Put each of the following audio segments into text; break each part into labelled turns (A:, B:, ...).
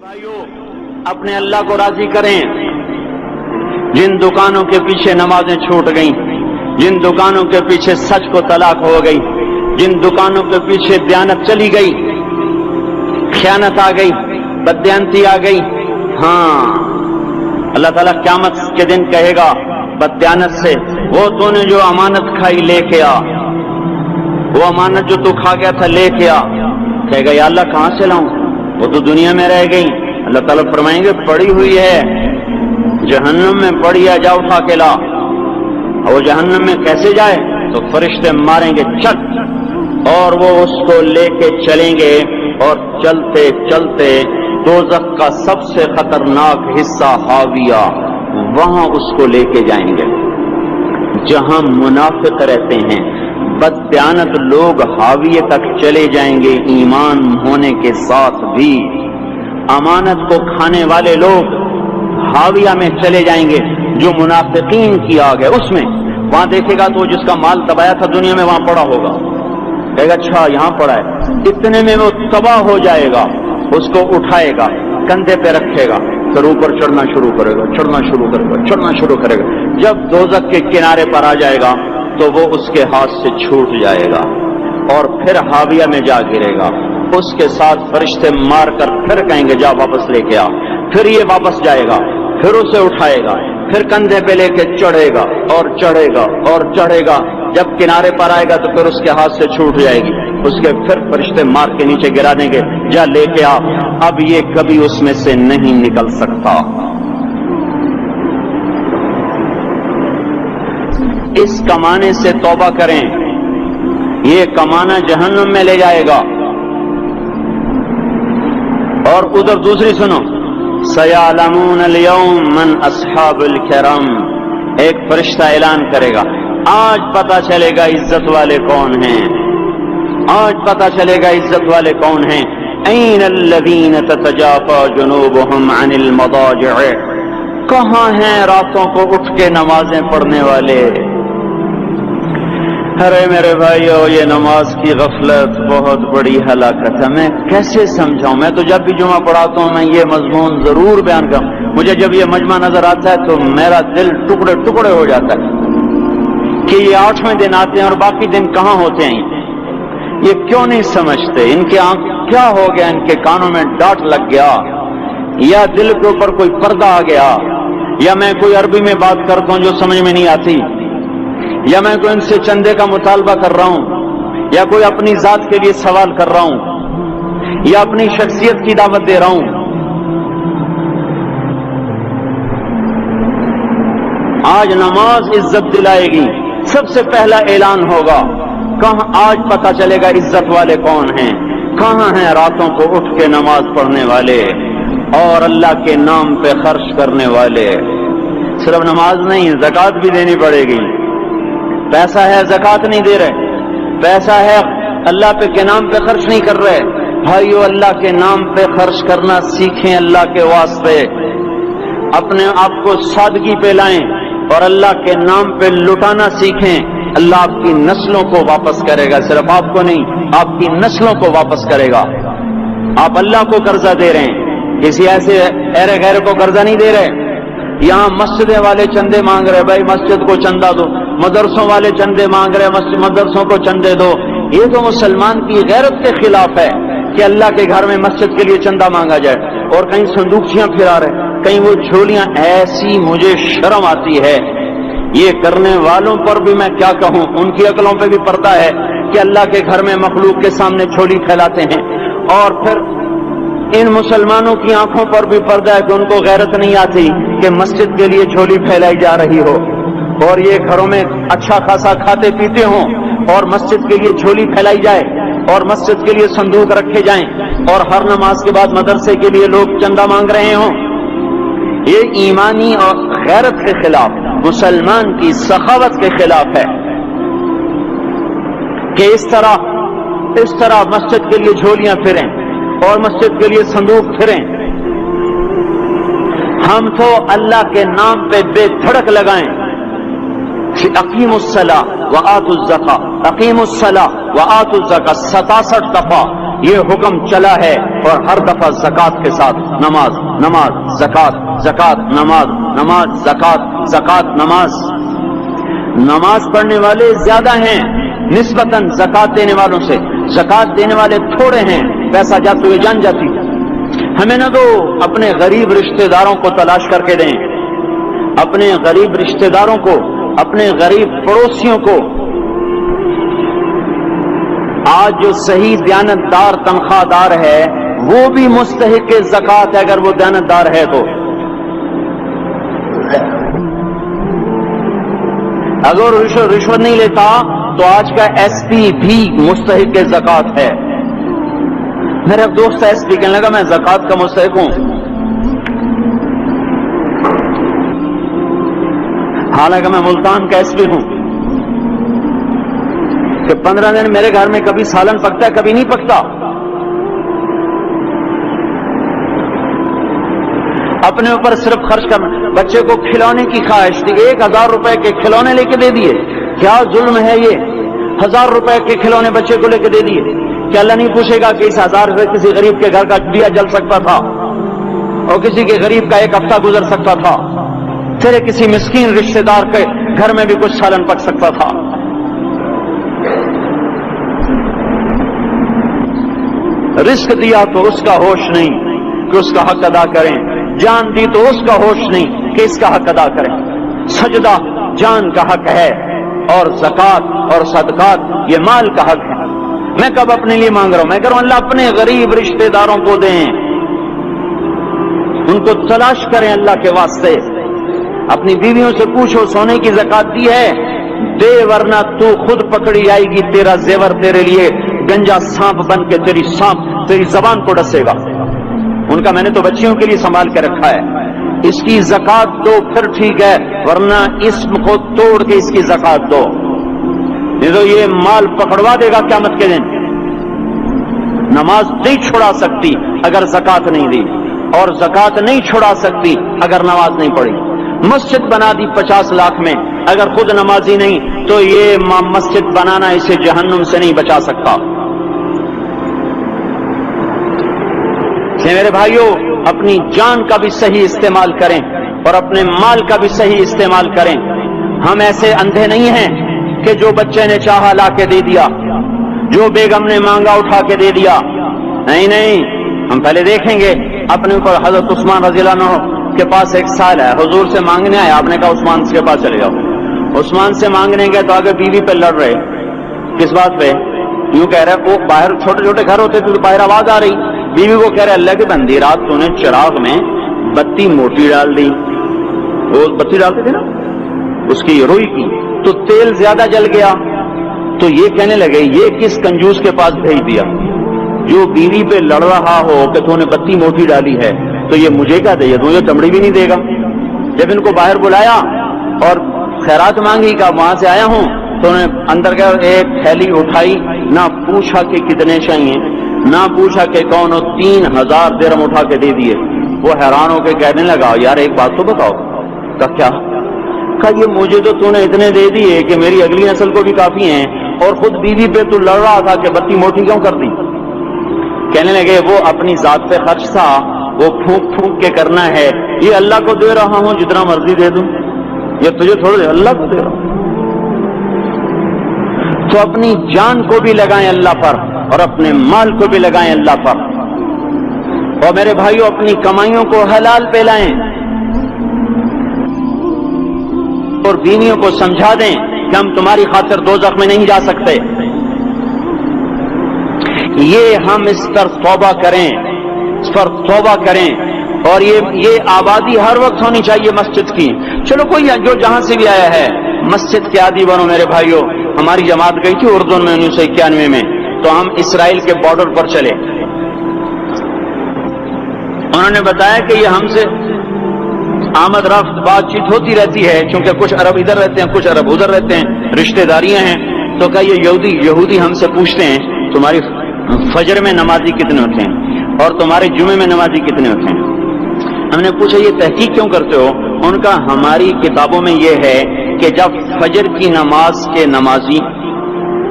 A: بھائیو اپنے اللہ کو راضی کریں. جن دکانوں کے پیچھے نمازیں چھوٹ گئیں، جن دکانوں کے پیچھے سچ کو طلاق ہو گئی، جن دکانوں کے پیچھے دیانت چلی گئی، خیانت آ گئی، بددیانتی آ گئی، ہاں اللہ تعالیٰ قیامت کے دن کہے گا بددیانت سے، وہ تو نے جو امانت کھائی لے کے آ، وہ امانت جو تو کھا گیا تھا لے کے آ. کہے گا یا اللہ کہاں سے لاؤں، وہ تو دنیا میں رہ گئی. اللہ تعالیٰ فرمائیں گے پڑی ہوئی ہے جہنم میں، پڑی ہے، جا اٹھا کے لا. اور وہ جہنم میں کیسے جائے تو فرشتے ماریں گے چک، اور وہ اس کو لے کے چلیں گے، اور چلتے چلتے دوزخ کا سب سے خطرناک حصہ حاویہ، وہاں اس کو لے کے جائیں گے جہاں منافق رہتے ہیں. بددیانت لوگ حاویہ تک چلے جائیں گے ایمان ہونے کے ساتھ بھی. امانت کو کھانے والے لوگ حاویہ میں چلے جائیں گے جو منافقین کی آگ ہے اس میں. وہاں دیکھے گا تو جس کا مال دبایا تھا دنیا میں وہاں پڑا ہوگا، کہے گا اچھا یہاں پڑا ہے. اتنے میں وہ تباہ ہو جائے گا، اس کو اٹھائے گا، کندھے پہ رکھے گا، پھر اوپر چڑھنا شروع کرے گا، چڑھنا شروع کرے گا، چڑھنا شروع کرے گا. جب دوزخ کے کنارے پر آ جائے گا تو وہ اس کے ہاتھ سے چھوٹ جائے گا اور پھر حاویہ میں جا گرے گا. اس کے ساتھ فرشتے مار کر پھر کہیں گے جا واپس لے کے آ. پھر یہ واپس جائے گا، پھر اسے اٹھائے گا، پھر کندھے پہ لے کے چڑھے گا اور چڑھے گا اور چڑھے گا. جب کنارے پر آئے گا تو پھر اس کے ہاتھ سے چھوٹ جائے گی. اس کے پھر فرشتے مار کے نیچے گرا دیں گے جا لے کے آ. اب یہ کبھی اس میں سے نہیں نکل سکتا. اس کمانے سے توبہ کریں، یہ کمانا جہنم میں لے جائے گا. اور ادھر دوسری سنو، سَيَعْلَمُونَ الْيَوْمَ مَنْ أَصْحَابُ الْكِرَامِ، ایک فرشتہ اعلان کرے گا آج پتہ چلے گا عزت والے کون ہیں، آج پتہ چلے گا عزت والے کون ہیں. أَيْنَ الَّذِينَ تَتَجَافَى جُنُوبُهُمْ عَنِ الْمَضَاجِعِ، کہاں ہیں راتوں کو اٹھ کے نمازیں پڑھنے والے. ارے میرے بھائیو یہ نماز کی غفلت بہت بڑی ہلاکت ہے. میں کیسے سمجھاؤں؟ میں تو جب بھی جمعہ پڑھاتا ہوں میں یہ مضمون ضرور بیان کروں. مجھے جب یہ مجمع نظر آتا ہے تو میرا دل ٹکڑے ٹکڑے ہو جاتا ہے کہ یہ 8ویں دن آتے ہیں اور باقی دن کہاں ہوتے ہیں. یہ کیوں نہیں سمجھتے؟ ان کے آنکھ کیا ہو گیا؟ ان کے کانوں میں ڈانٹ لگ گیا، یا دل کے اوپر کوئی پردہ آ گیا، یا میں کوئی عربی میں بات کرتا ہوں جو سمجھ میں نہیں آتی، یا میں کوئی ان سے چندے کا مطالبہ کر رہا ہوں، یا کوئی اپنی ذات کے لیے سوال کر رہا ہوں، یا اپنی شخصیت کی دعوت دے رہا ہوں. آج نماز عزت دلائے گی. سب سے پہلا اعلان ہوگا کہاں، آج پتہ چلے گا عزت والے کون ہیں، کہاں ہیں راتوں کو اٹھ کے نماز پڑھنے والے اور اللہ کے نام پہ خرچ کرنے والے. صرف نماز نہیں، زکوٰۃ بھی دینی پڑے گی. پیسہ ہے زکوٰۃ نہیں دے رہے، پیسہ ہے اللہ کے نام پہ خرچ نہیں کر رہے. بھائیو اللہ کے نام پہ خرچ کرنا سیکھیں، اللہ کے واسطے اپنے آپ کو سادگی پہ لائیں اور اللہ کے نام پہ لٹانا سیکھیں. اللہ آپ کی نسلوں کو واپس کرے گا، صرف آپ کو نہیں، آپ کی نسلوں کو واپس کرے گا. آپ اللہ کو قرضہ دے رہے ہیں، کسی ایسے ایرے غیر کو قرضہ نہیں دے رہے. یہاں مسجدیں والے چندے مانگ رہے، بھائی مسجد کو چندہ دو. مدرسوں والے چندے مانگ رہے، مدرسوں کو چندے دو. یہ تو مسلمان کی غیرت کے خلاف ہے کہ اللہ کے گھر میں مسجد کے لیے چندہ مانگا جائے. اور کہیں صندوقچیاں پھرا رہے، کہیں وہ جھولیاں. ایسی مجھے شرم آتی ہے. یہ کرنے والوں پر بھی میں کیا کہوں، ان کی عقلوں پہ بھی پڑتا ہے کہ اللہ کے گھر میں مخلوق کے سامنے جھولی پھیلاتے ہیں. اور پھر ان مسلمانوں کی آنکھوں پر بھی پردہ ہے کہ ان کو غیرت نہیں آتی کہ مسجد کے لیے جھولی پھیلائی جا رہی ہو، اور یہ گھروں میں اچھا خاصا کھاتے پیتے ہوں اور مسجد کے لیے جھولی پھیلائی جائے اور مسجد کے لیے صندوق رکھے جائیں اور ہر نماز کے بعد مدرسے کے لیے لوگ چندہ مانگ رہے ہوں. یہ ایمانی اور غیرت کے خلاف، مسلمان کی سخاوت کے خلاف ہے کہ اس طرح مسجد کے لیے جھولیاں پھریں اور مسجد کے لیے صندوق پھریں. ہم تو اللہ کے نام پہ بے دھڑک لگائیں. اقیموا الصلاۃ وآتوا الزکاۃ، اقیموا الصلاۃ وآتوا الزکاۃ 67 دفعہ یہ حکم چلا ہے اور ہر دفعہ زکات کے ساتھ نماز نماز زکات زکات نماز نماز زکات زکات نماز. نماز پڑھنے والے زیادہ ہیں نسبتاً زکات دینے والوں سے. زکات دینے والے تھوڑے ہیں، پیسہ جاتے ہوئے جان جاتی. ہمیں نہ دو، اپنے غریب رشتہ داروں کو تلاش کر کے دیں، اپنے غریب رشتہ داروں کو، اپنے غریب پڑوسیوں کو. آج جو صحیح دیانتدار تنخواہ دار ہے وہ بھی مستحق زکات ہے اگر وہ دیانتدار ہے تو. اگر رشوت نہیں لیتا تو آج کا ایس پی بھی مستحق زکات ہے. میرا دوست ایس پی کہنے لگا میں زکات کا مستحق ہوں، حالانکہ میں ملتان کا ایس پی ہوں کہ 15 دن میرے گھر میں کبھی سالن پکتا ہے کبھی نہیں پکتا. اپنے اوپر صرف خرچ کرنا. بچے کو کھلونے کی خواہش تھی، 1000 روپے کے کھلونے لے کے دے دیے. کیا ظلم ہے یہ؟ 1000 روپے کے کھلونے بچے کو لے کے دے دیے. کہ اللہ نہیں پوچھے گا کہ اس 1000 روپے کسی غریب کے گھر کا دیا جل سکتا تھا اور کسی کے غریب کا ایک ہفتہ گزر سکتا تھا، تیرے کسی مسکین رشتہ دار کے گھر میں بھی کچھ سالن پک سکتا تھا. رزق دیا تو اس کا ہوش نہیں کہ اس کا حق ادا کریں، جان دی تو اس کا ہوش نہیں کہ اس کا حق ادا کریں. سجدہ جان کا حق ہے اور زکات اور صدقات یہ مال کا حق ہے. میں کب اپنے لیے مانگ رہا ہوں؟ میں کہہ رہا ہوں اللہ اپنے غریب رشتہ داروں کو دیں، ان کو تلاش کریں اللہ کے واسطے. اپنی بیویوں سے پوچھو سونے کی زکات دی ہے؟ دے ورنہ تو خود پکڑی آئے گی، تیرا زیور تیرے لیے گنجا سانپ بن کے تیری زبان کو ڈسے گا. ان کا میں نے تو بچیوں کے لیے سنبھال کے رکھا ہے. اس کی زکات دو پھر ٹھیک ہے، ورنہ اسم کو توڑ کے اس کی زکات دو، نہیں تو یہ مال پکڑوا دے گا قیامت کے دن. نماز نہیں چھڑا سکتی اگر زکات نہیں دی، اور زکات نہیں چھڑا سکتی اگر نماز نہیں پڑھی. مسجد بنا دی 50 لاکھ میں، اگر خود نمازی نہیں تو یہ مسجد بنانا اسے جہنم سے نہیں بچا سکتا. میرے بھائیوں، اپنی جان کا بھی صحیح استعمال کریں اور اپنے مال کا بھی صحیح استعمال کریں. ہم ایسے اندھے نہیں ہیں کہ جو بچے نے چاہا لا کے دے دیا، جو بیگم نے مانگا اٹھا کے دے دیا. نہیں نہیں، ہم پہلے دیکھیں گے اپنے اوپر. حضرت عثمان رضی اللہ عنہ کے پاس ایک سال ہے، حضور سے مانگنے آیا، آپ نے کہا عثمان کے پاس چلے جاؤ. عثمان سے مانگنے گئے تو آگے بیوی پہ لڑ رہے. کس بات پہ؟ یوں کہہ رہے وہ باہر چھوٹے چھوٹے گھر ہوتے تھے تو باہر آواز آ رہی. بیوی کو کہہ رہے اللہ کی بندی رات تو نے چراغ میں بتی موٹی ڈال دی، وہ بتی ڈالتے تھے نا اس کی روئی کی، تو تیل زیادہ جل گیا. تو یہ کہنے لگے یہ کس کنجوس کے پاس بھیج دیا جو بیوی پہ لڑ رہا ہو کہ تو نے بتی موٹی ڈالی ہے تو یہ مجھے کیا دے گا، یہ چمڑی بھی نہیں دے گا. جب ان کو باہر بلایا اور خیرات مانگی کہ وہاں سے آیا ہوں تو انہوں نے اندر گیا، ایک تھیلی اٹھائی، نہ پوچھا کہ کتنے چاہیے، نہ پوچھا کہ کون ہو، 3000 درہم اٹھا کے دے دیے. وہ حیران ہو کے کہنے لگا یار ایک بات تو بتاؤ. کہا کیا؟ یہ مجھے تو نے اتنے دے دیے کہ میری اگلی نسل کو بھی کافی ہیں، اور خود بیوی پہ تو لڑ رہا تھا کہ بتی موٹی کیوں کر دی. کہنے لگے وہ اپنی ذات پہ خرچ تھا، وہ پھونک پھونک کے کرنا ہے. یہ اللہ کو دے رہا ہوں جتنا مرضی دے دوں، یہ تجھے تھوڑا دے، اللہ کو دے رہا ہوں. تو اپنی جان کو بھی لگائیں اللہ پر اور اپنے مال کو بھی لگائیں اللہ پر. اور میرے بھائیوں اپنی کمائیوں کو حلال پہ لائیں اور بیویوں کو سمجھا دیں کہ ہم تمہاری خاطر دوزخ میں نہیں جا سکتے. یہ ہم اس پر توبہ کریں، اس پر توبہ کریں. اور یہ آبادی ہر وقت ہونی چاہیے مسجد کی. چلو کوئی جو جہاں سے بھی آیا ہے مسجد کے عادی بنو. میرے بھائیوں ہماری جماعت گئی تھی اردن میں 1991 میں، تو ہم اسرائیل کے بارڈر پر چلے. انہوں نے بتایا کہ یہ ہم سے آمد رفت بات چیت ہوتی رہتی ہے، چونکہ کچھ عرب ادھر رہتے ہیں کچھ عرب ادھر رہتے ہیں، رشتہ داریاں ہیں. تو کہا یہ یہودی ہم سے پوچھتے ہیں تمہاری فجر میں نمازی کتنے ہوتے ہیں اور تمہارے جمعے میں نمازی کتنے ہوتے ہیں. ہم نے پوچھا یہ تحقیق کیوں کرتے ہو؟ ان کا ہماری کتابوں میں یہ ہے کہ جب فجر کی نماز کے نمازی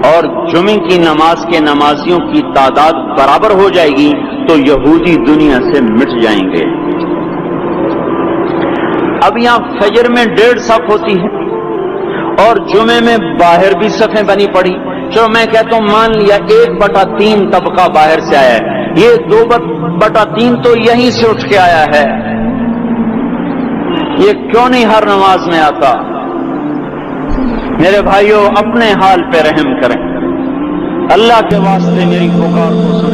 A: اور جمعے کی نماز کے نمازیوں کی تعداد برابر ہو جائے گی تو یہودی دنیا سے مٹ جائیں گے۔ اب یہاں فجر میں 1.5 صف ہوتی ہے اور جمعے میں باہر بھی صفیں بنی پڑی، چلو میں کہتا ہوں مان لیا 1/3 طبقہ باہر سے آیا ہے، یہ 2/3 تو یہیں سے اٹھ کے آیا ہے، یہ کیوں نہیں ہر نماز میں آتا؟ میرے بھائیوں اپنے حال پہ رحم کریں، اللہ کے واسطے میری پکار کو سنیں۔